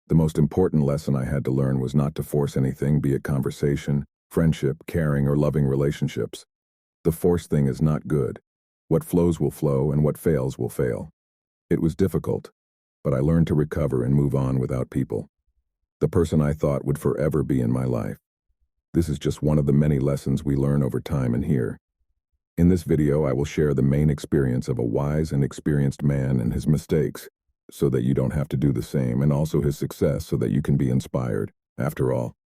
The most important lesson I had to learn was not to force anything, be it conversation, friendship, caring, or loving relationships. The forced thing is not good. What flows will flow, and what fails will fail. It was difficult, but I learned to recover and move on without people. The person I thought would forever be in my life. This is just one of the many lessons we learn over time and here. In this video, I will share the main experience of a wise and experienced man and his mistakes, so that you don't have to do the same, and also his success so that you can be inspired. After all,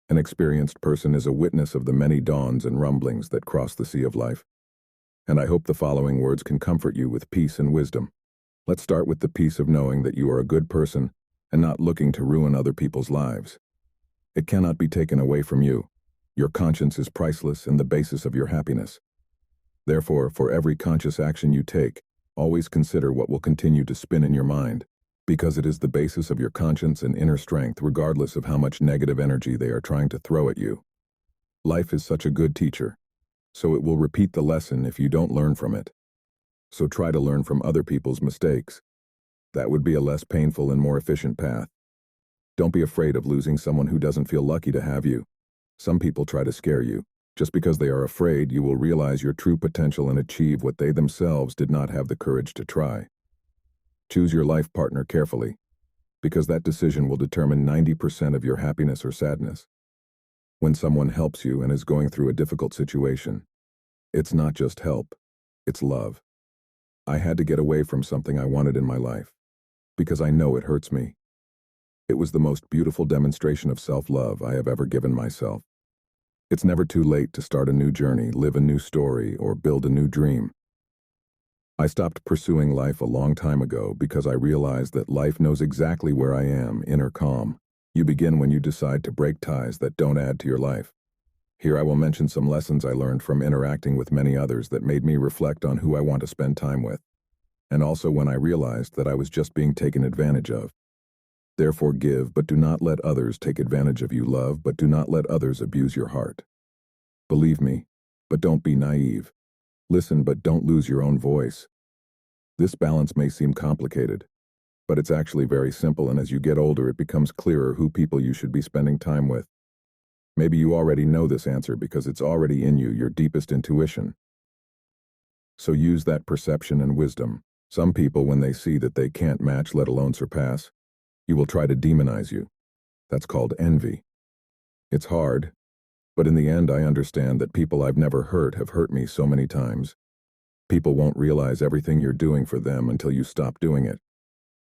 an experienced person is a witness of the many dawns and rumblings that cross the sea of life. And I hope the following words can comfort you with peace and wisdom. Let's start with the peace of knowing that you are a good person and not looking to ruin other people's lives. It cannot be taken away from you. Your conscience is priceless and the basis of your happiness. Therefore, for every conscious action you take, always consider what will continue to spin in your mind, because it is the basis of your conscience and inner strength regardless of how much negative energy they are trying to throw at you. Life is such a good teacher, so it will repeat the lesson if you don't learn from it. So try to learn from other people's mistakes. That would be a less painful and more efficient path. Don't be afraid of losing someone who doesn't feel lucky to have you. Some people try to scare you. Just because they are afraid, you will realize your true potential and achieve what they themselves did not have the courage to try. Choose your life partner carefully, because that decision will determine 90% of your happiness or sadness. When someone helps you and is going through a difficult situation, it's not just help, it's love. I had to get away from something I wanted in my life, because I know it hurts me. It was the most beautiful demonstration of self-love I have ever given myself. It's never too late to start a new journey, live a new story, or build a new dream. I stopped pursuing life a long time ago because I realized that life knows exactly where I am, inner calm. You begin when you decide to break ties that don't add to your life. Here I will mention some lessons I learned from interacting with many others that made me reflect on who I want to spend time with, and also when I realized that I was just being taken advantage of. Therefore give, but do not let others take advantage of you. Love, but do not let others abuse your heart. Believe me, but don't be naive. Listen, but don't lose your own voice. This balance may seem complicated, but it's actually very simple, and as you get older it becomes clearer who people you should be spending time with. Maybe you already know this answer because it's already in you, your deepest intuition. So use that perception and wisdom. Some people, when they see that they can't match, let alone surpass, you will try to demonize you. That's called envy. It's hard, but in the end I understand that people I've never hurt have hurt me so many times. People won't realize everything you're doing for them until you stop doing it.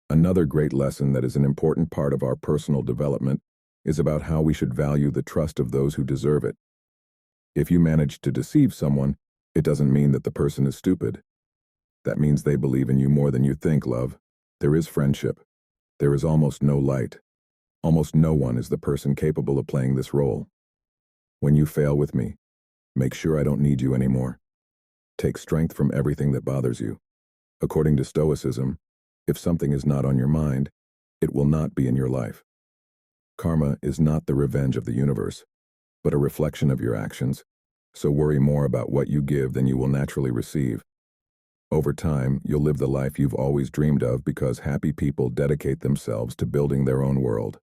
Another great lesson that is an important part of our personal development is about how we should value the trust of those who deserve it. If you manage to deceive someone, it doesn't mean that the person is stupid. That means they believe in you more than you think, love. There is friendship. There is almost no light. Almost no one is the person capable of playing this role. When you fail with me, make sure I don't need you anymore. Take strength from everything that bothers you. According to Stoicism, if something is not on your mind, it will not be in your life. Karma is not the revenge of the universe, but a reflection of your actions, so worry more about what you give than you will naturally receive. Over time, you'll live the life you've always dreamed of because happy people dedicate themselves to building their own world,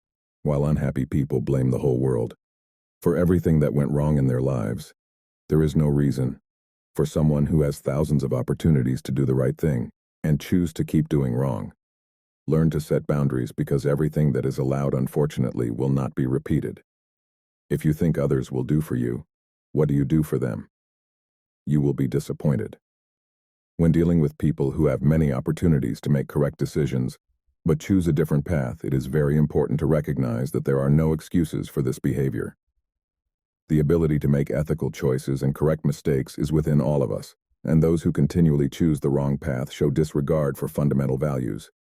while unhappy people blame the whole world. For everything that went wrong in their lives, there is no reason for someone who has thousands of opportunities to do the right thing and choose to keep doing wrong. Learn to set boundaries because everything that is allowed, unfortunately, will not be repeated. If you think others will do for you, what do you do for them? You will be disappointed. When dealing with people who have many opportunities to make correct decisions, but choose a different path, it is very important to recognize that there are no excuses for this behavior. The ability to make ethical choices and correct mistakes is within all of us, and those who continually choose the wrong path show disregard for fundamental values.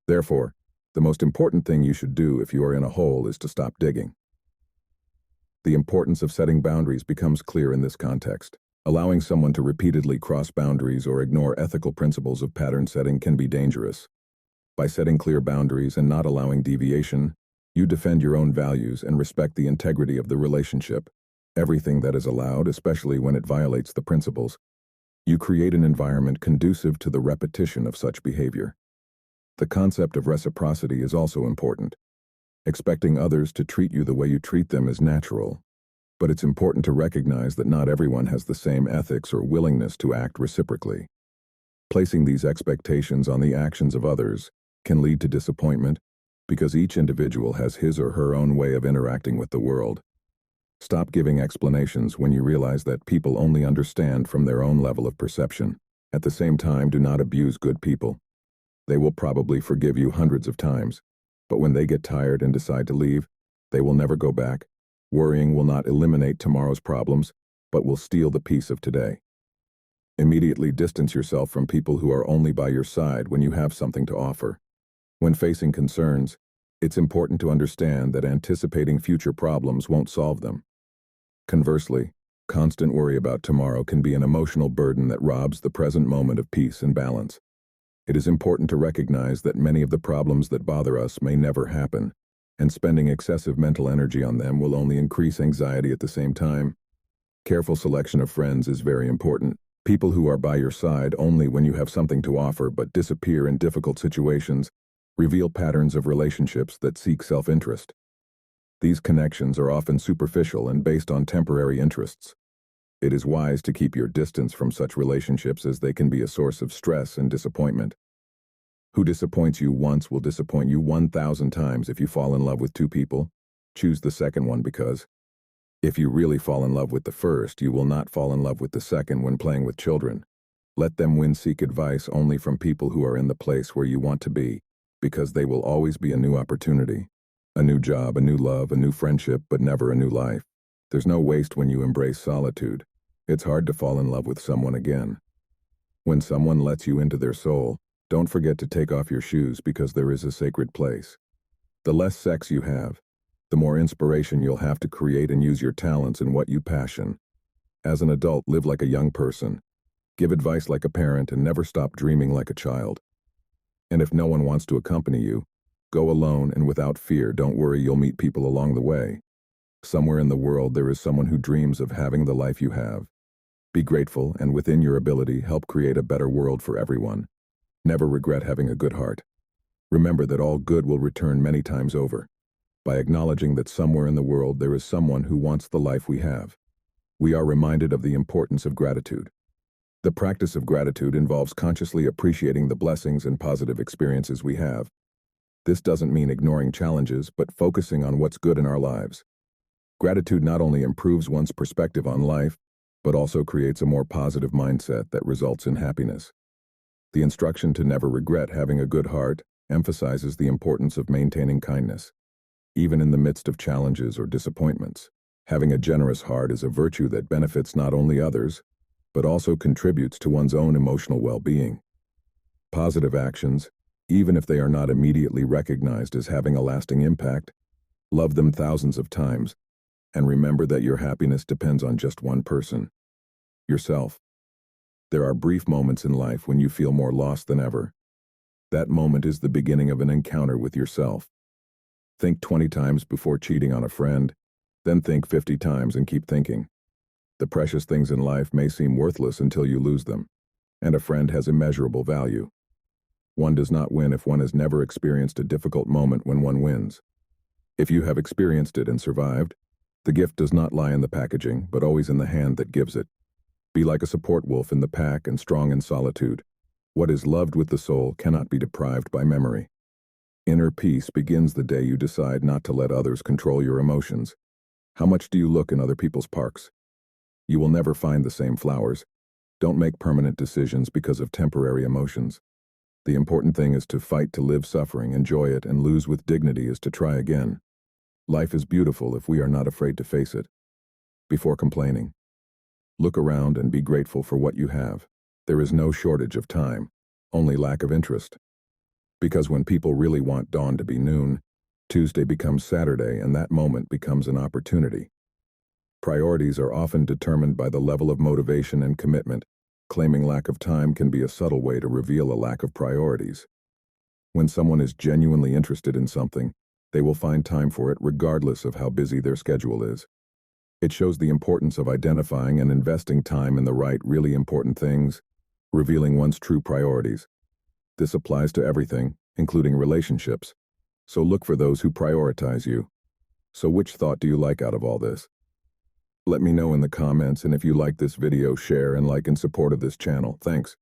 Therefore, the most important thing you should do if you are in a hole is to stop digging. The importance of setting boundaries becomes clear in this context. Allowing someone to repeatedly cross boundaries or ignore ethical principles of pattern setting can be dangerous. By setting clear boundaries and not allowing deviation, you defend your own values and respect the integrity of the relationship. Everything that is allowed, especially when it violates the principles, you create an environment conducive to the repetition of such behavior. The concept of reciprocity is also important. Expecting others to treat you the way you treat them is natural, but it's important to recognize that not everyone has the same ethics or willingness to act reciprocally. Placing these expectations on the actions of others can lead to disappointment because each individual has his or her own way of interacting with the world. Stop giving explanations when you realize that people only understand from their own level of perception. At the same time, do not abuse good people. They will probably forgive you hundreds of times, but when they get tired and decide to leave, they will never go back. Worrying will not eliminate tomorrow's problems, but will steal the peace of today. Immediately distance yourself from people who are only by your side when you have something to offer. When facing concerns, it's important to understand that anticipating future problems won't solve them. Conversely, constant worry about tomorrow can be an emotional burden that robs the present moment of peace and balance. It is important to recognize that many of the problems that bother us may never happen, and spending excessive mental energy on them will only increase anxiety at the same time. Careful selection of friends is very important. People who are by your side only when you have something to offer but disappear in difficult situations reveal patterns of relationships that seek self-interest. These connections are often superficial and based on temporary interests. It is wise to keep your distance from such relationships as they can be a source of stress and disappointment. Who disappoints you once will disappoint you 1,000 times. If you fall in love with two people, choose the second one, because if you really fall in love with the first, you will not fall in love with the second. When playing with children, let them win. Seek advice only from people who are in the place where you want to be, because they will always be a new opportunity, a new job, a new love, a new friendship, but never a new life. There's no waste when you embrace solitude. It's hard to fall in love with someone again. When someone lets you into their soul, don't forget to take off your shoes, because there is a sacred place. The less sex you have, the more inspiration you'll have to create and use your talents in what you passion. As an adult, live like a young person. Give advice like a parent and never stop dreaming like a child. And if no one wants to accompany you, go alone and without fear. Don't worry, you'll meet people along the way. Somewhere in the world there is someone who dreams of having the life you have. Be grateful and within your ability help create a better world for everyone. Never regret having a good heart. Remember that all good will return many times over. By acknowledging that somewhere in the world there is someone who wants the life we have, we are reminded of the importance of gratitude. The practice of gratitude involves consciously appreciating the blessings and positive experiences we have. This doesn't mean ignoring challenges, but focusing on what's good in our lives. Gratitude not only improves one's perspective on life, but also creates a more positive mindset that results in happiness. The instruction to never regret having a good heart emphasizes the importance of maintaining kindness. Even in the midst of challenges or disappointments, having a generous heart is a virtue that benefits not only others, but also contributes to one's own emotional well-being. Positive actions, even if they are not immediately recognized as having a lasting impact, love them thousands of times, and remember that your happiness depends on just one person: yourself. There are brief moments in life when you feel more lost than ever. That moment is the beginning of an encounter with yourself. Think 20 times before cheating on a friend, then think 50 times and keep thinking. The precious things in life may seem worthless until you lose them, and a friend has immeasurable value. One does not win if one has never experienced a difficult moment when one wins. If you have experienced it and survived, the gift does not lie in the packaging, but always in the hand that gives it. Be like a support wolf in the pack and strong in solitude. What is loved with the soul cannot be deprived by memory. Inner peace begins the day you decide not to let others control your emotions. How much do you look in other people's parks? You will never find the same flowers. Don't make permanent decisions because of temporary emotions. The important thing is to fight to live suffering, enjoy it, and lose with dignity is to try again. Life is beautiful if we are not afraid to face it. Before complaining, look around and be grateful for what you have. There is no shortage of time, only lack of interest. Because when people really want dawn to be noon, Tuesday becomes Saturday, and that moment becomes an opportunity. Priorities are often determined by the level of motivation and commitment. Claiming lack of time can be a subtle way to reveal a lack of priorities. When someone is genuinely interested in something, they will find time for it regardless of how busy their schedule is. It shows the importance of identifying and investing time in the right, really important things, revealing one's true priorities. This applies to everything, including relationships. So look for those who prioritize you. So which thought do you like out of all this? Let me know in the comments, and if you like this video, share and like in support of this channel. Thanks.